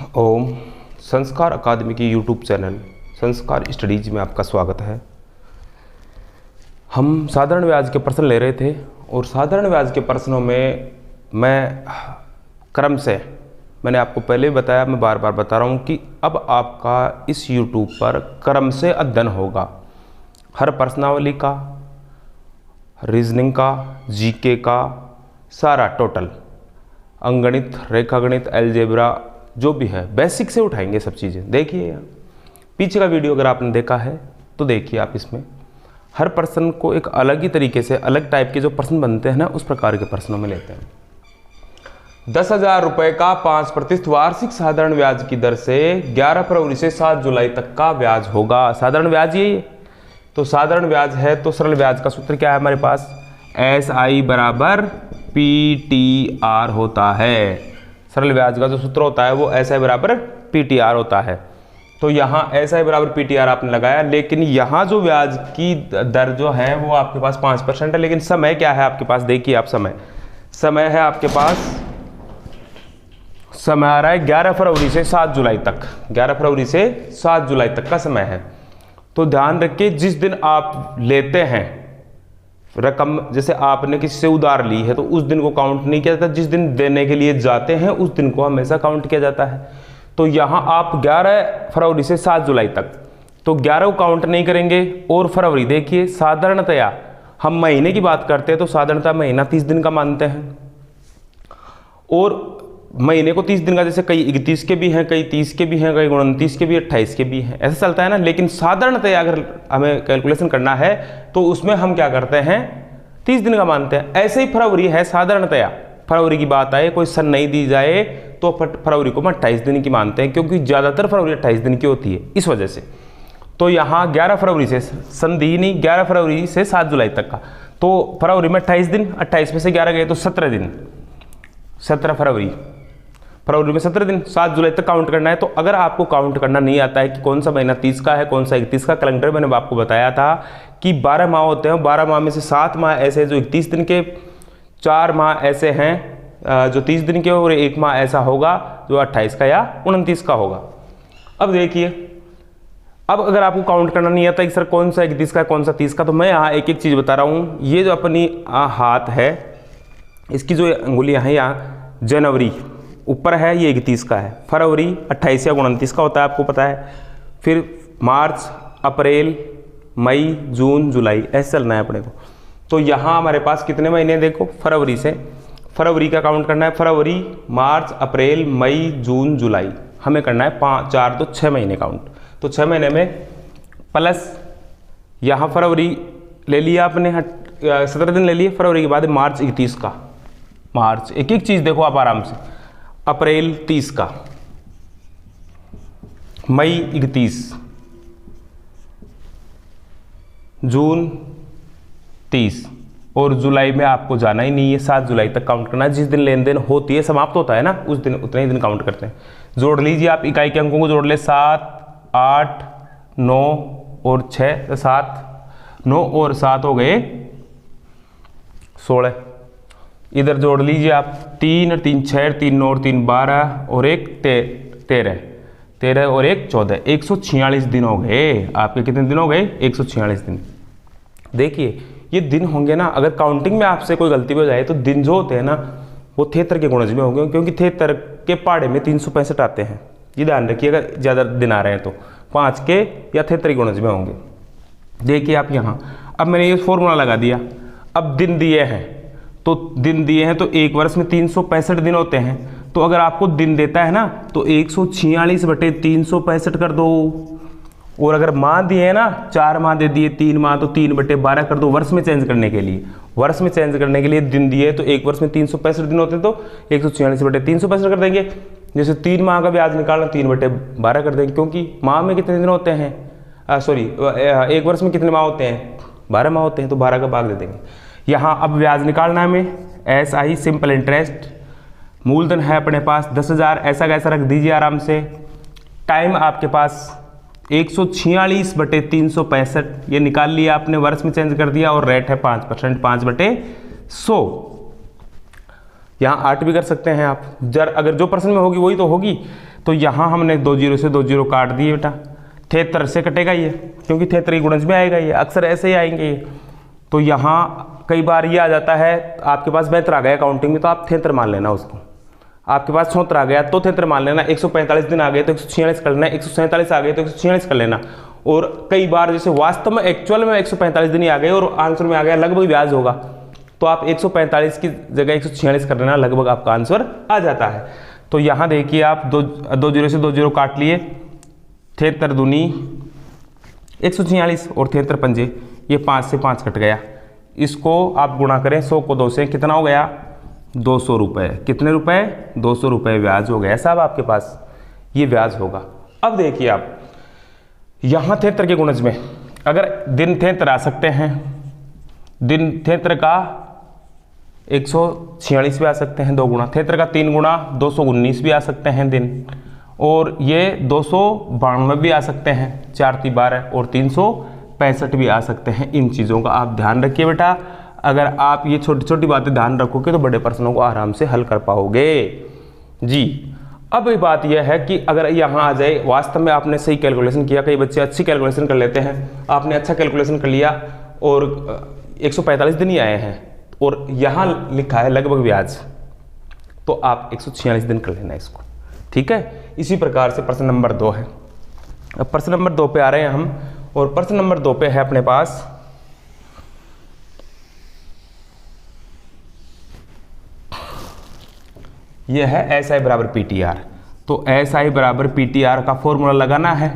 ओम संस्कार अकादमी की YouTube channel संस्कार स्टडीज में आपका स्वागत है। हम साधारण ब्याज के प्रश्न ले रहे थे और साधारण ब्याज के प्रश्नों में मैं क्रम से मैंने आपको पहले भी बताया, मैं बार बार बता रहा हूँ कि अब आपका इस यूट्यूब पर क्रम से अध्ययन होगा। हर प्रश्नावली का, रीजनिंग का, जीके का, सारा टोटल अंकगणित, रेखागणित, अलजेब्रा जो भी है बेसिक से उठाएंगे सब चीज़ें। देखिए यहाँ पीछे का वीडियो अगर आपने देखा है तो देखिए आप, इसमें हर प्रश्न को एक अलग ही तरीके से, अलग टाइप के जो प्रश्न बनते हैं ना, उस प्रकार के प्रश्नों में लेते हैं। 10,000 रुपये का 5% वार्षिक साधारण ब्याज की दर से 11 फरवरी से 7 जुलाई तक का ब्याज होगा। साधारण ब्याज यही है, तो साधारण ब्याज है तो सरल ब्याज का सूत्र क्या है हमारे पास, SI बराबर PTR होता है। सरल ब्याज का जो सूत्र होता है वो SI बराबर PTR होता है। तो यहाँ SI बराबर PTR आपने लगाया, लेकिन यहाँ जो ब्याज की दर जो है वो आपके पास 5% है, लेकिन समय क्या है आपके पास, देखिए आप, समय है आपके पास, समय आ रहा है 11 फरवरी से 7 जुलाई तक, 11 फरवरी से 7 जुलाई तक का समय है। तो ध्यान रखिए, जिस दिन आप लेते हैं रकम, जैसे आपने किसी से उधार ली है तो उस दिन को काउंट नहीं किया जाता, जिस दिन देने के लिए जाते हैं उस दिन को हमेशा काउंट किया जाता है। तो यहाँ आप 11 फरवरी से 7 जुलाई तक, तो 11 को काउंट नहीं करेंगे। और फरवरी देखिए, साधारणतया हम महीने की बात करते हैं तो साधारणतः महीना 30 दिन का मानते हैं, और महीने को 30 दिन का, जैसे कई 31 के भी हैं, कई 30 के भी हैं, कई 29 के भी, 28 के भी हैं, ऐसा चलता है ना। लेकिन साधारणतया अगर हमें कैलकुलेशन करना है तो उसमें हम क्या करते हैं, 30 दिन का मानते हैं। ऐसे ही फरवरी है, साधारणतया फरवरी की बात आए, कोई सन नहीं दी जाए तो फरवरी को हम 28 दिन की मानते हैं, क्योंकि ज़्यादातर फरवरी 28 दिन की होती है इस वजह से। तो यहाँ 11 फरवरी से, सन दी नहीं, 11 फरवरी से 7 जुलाई तक का, तो फरवरी में 28 दिन, 28 में से 11 गए तो 17 दिन, 17 फरवरी में 17 दिन, 7 जुलाई तक काउंट करना है। तो अगर आपको काउंट करना नहीं आता है कि कौन सा महीना 30 का है, कौन सा 31 का, कैलेंडर मैंने आपको बताया था कि 12 माह होते हैं, 12 माह में से 7 माह ऐसे जो 31 दिन के, 4 माह ऐसे हैं जो 30 दिन के, और 1 माह ऐसा होगा जो 28 का या 29 का होगा। अब देखिए, अब अगर आपको काउंट करना नहीं आता कि सर कौन सा 31 का, कौन सा 30 का, तो मैं यहाँ एक एक चीज़ बता रहा हूँ। ये जो अपनी हाथ है, इसकी जो अंगुलियाँ हैं, यहाँ जनवरी ऊपर है, ये 31 का है, फरवरी 28 या 29 का होता है, आपको पता है। फिर मार्च, अप्रैल, मई, जून, जुलाई, ऐसे चलना है अपने को। तो यहाँ हमारे पास कितने महीने, देखो फरवरी से, फरवरी का काउंट करना है, फरवरी, मार्च, अप्रैल, मई, जून, जुलाई, हमें करना है 4 तो 6 महीने काउंट। तो 6 महीने में प्लस यहाँ फरवरी ले लिया आपने, 17 दिन ले लिए, फरवरी के बाद मार्च 31 का, मार्च, एक एक चीज़ देखो आप आराम से, अप्रैल 30 का, मई 31, जून 30, और जुलाई में आपको जाना ही नहीं है, 7 जुलाई तक काउंट करना है। जिस दिन लेन देन होती है, समाप्त होता है ना, उस दिन उतने ही दिन काउंट करते हैं। जोड़ लीजिए आप, इकाई के अंकों को जोड़ ले, 7, 8, 9 और 6, 7, 9 और 7 हो गए 16। इधर जोड़ लीजिए आप, 3 और 3 6, 3 9 और 3 12, और 1 13 और 1 14, 146 दिन हो गए आपके। कितने दिन हो गए, 146 दिन। देखिए ये दिन होंगे ना, अगर काउंटिंग में आपसे कोई गलती हो जाए तो दिन जो होते हैं ना वो 73 के गुणज में होंगे, क्योंकि 73 के पहाड़े में 365 आते हैं। ये ध्यान रखिए, अगर ज़्यादा दिन आ रहे हैं तो 5 के या 73 गुणज में होंगे। देखिए आप यहाँ, अब मैंने ये फॉर्मूला लगा दिया। अब दिन दिए हैं, तो दिन दिए हैं तो एक वर्ष में 365 दिन होते हैं। तो अगर आपको दिन देता है ना तो 146/365 कर दो, और अगर माह दिए हैं ना, 4 माह दे दिए, 3 माह, तो 3/12 कर दो, वर्ष में चेंज करने के लिए। वर्ष में चेंज करने के लिए दिन दिए तो एक वर्ष में 365 दिन होते हैं, तो 146/365 कर देंगे। जैसे 3 माह का ब्याज निकालना, 3/12 कर देंगे, क्योंकि माह में कितने दिन होते हैं, एक वर्ष में कितने माह होते हैं, 12 माह होते हैं, तो 12 का भाग दे देंगे। यहाँ अब ब्याज निकालना है हमें, SI सिंपल इंटरेस्ट, मूलधन है अपने पास 10,000, ऐसा कैसा रख दीजिए आराम से। टाइम आपके पास 146/365, ये निकाल लिया आपने, वर्ष में चेंज कर दिया, और रेट है 5%, 5/100। यहाँ 8 भी कर सकते हैं आप, अगर जो प्रश्न में होगी वही तो होगी। तो यहाँ हमने 2 जीरो से 2 जीरो काट दिए बेटा, 73 से कटेगा ये, क्योंकि 73 गुणज में आएगा ये, अक्सर ऐसे ही आएंगे ये। तो यहाँ कई बार ये आ जाता है, आपके पास 72 आ गया काउंटिंग में तो आप 73 मान लेना उसको, आपके पास 74 आ गया तो 73 मान लेना, 145 दिन आ गए तो 146 कर लेना, 147 आ गए तो 146 कर लेना। और कई बार जैसे वास्तव में एक्चुअल में 145 दिन ही आ गए और आंसर में आ गया लगभग ब्याज होगा, तो आप 145 की जगह 146 कर लेना, लगभग आपका आंसर आ जाता है। तो यहाँ देखिए आप 2 जीरो से 2 जीरो काट लिए, 73 दूनी 146 और 73 पंजे, ये 5 से 5 कट गया, इसको आप गुणा करें 100 को 2 से, कितना हो गया 200 रुपये। कितने रुपए 200 रुपये ब्याज हो गया साहब आपके पास, ये ब्याज होगा। अब देखिए आप यहाँ 73 के गुणज में अगर दिन 73 आ सकते हैं, दिन 73 का 146 भी आ सकते हैं 2 गुणा, 73 का 3 गुणा 219 भी आ सकते हैं दिन, और ये 292 भी आ सकते हैं, 4 × 12 और 365 भी आ सकते हैं। इन चीज़ों का आप ध्यान रखिए बेटा, अगर आप ये छोटी छोटी बातें ध्यान रखोगे तो बड़े प्रश्नों को आराम से हल कर पाओगे जी। अब ये बात यह है कि अगर यहाँ आ जाए, वास्तव में आपने सही कैलकुलेशन किया, कई बच्चे अच्छी कैलकुलेशन कर लेते हैं, आपने अच्छा कैलकुलेशन कर लिया और 145 दिन ही आए हैं और यहाँ लिखा है लगभग ब्याज, तो आप 146 दिन कर लेना इसको, ठीक है। इसी प्रकार से प्रश्न नंबर 2 है। अब प्रश्न नंबर 2 पे आ रहे हैं हम, और प्रश्न नंबर 2 पे है अपने पास यह है SI बराबर PTR। तो SI बराबर PTR का फॉर्मूला लगाना है।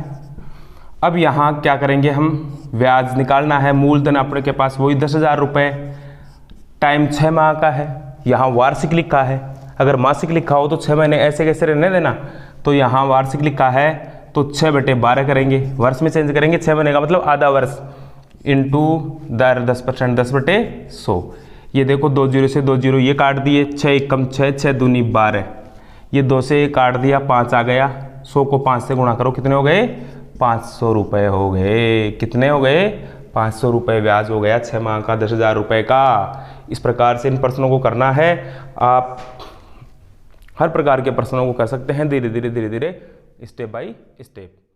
अब यहाँ क्या करेंगे, हम ब्याज निकालना है, मूलधन अपने के पास वही 10,000 रुपये, टाइम 6 माह का है, यहाँ वार्षिक लिखा है, अगर मासिक लिखा हो तो 6 महीने ऐसे कैसे रहने देना, तो यहाँ वार्षिक लिखा है तो 6/12 करेंगे, वर्ष में चेंज करेंगे, 6 महीने का मतलब आधा वर्ष, इंटू दर 10%, 10/100। ये देखो 2 जीरो से 2 जीरो ये काट दिए, 6 एकम 6, 6 दूनी 12, ये 2 से काट दिया, 5 आ गया, 100 को 5 से गुणा करो, कितने हो गए 500 रुपये हो गए। कितने हो गए 500 रुपये ब्याज हो गया 6 माह का 10,000 रुपये का। इस प्रकार से इन प्रश्नों को करना है, आप हर प्रकार के प्रश्नों को कर सकते हैं, धीरे धीरे धीरे धीरे स्टेप बाय स्टेप।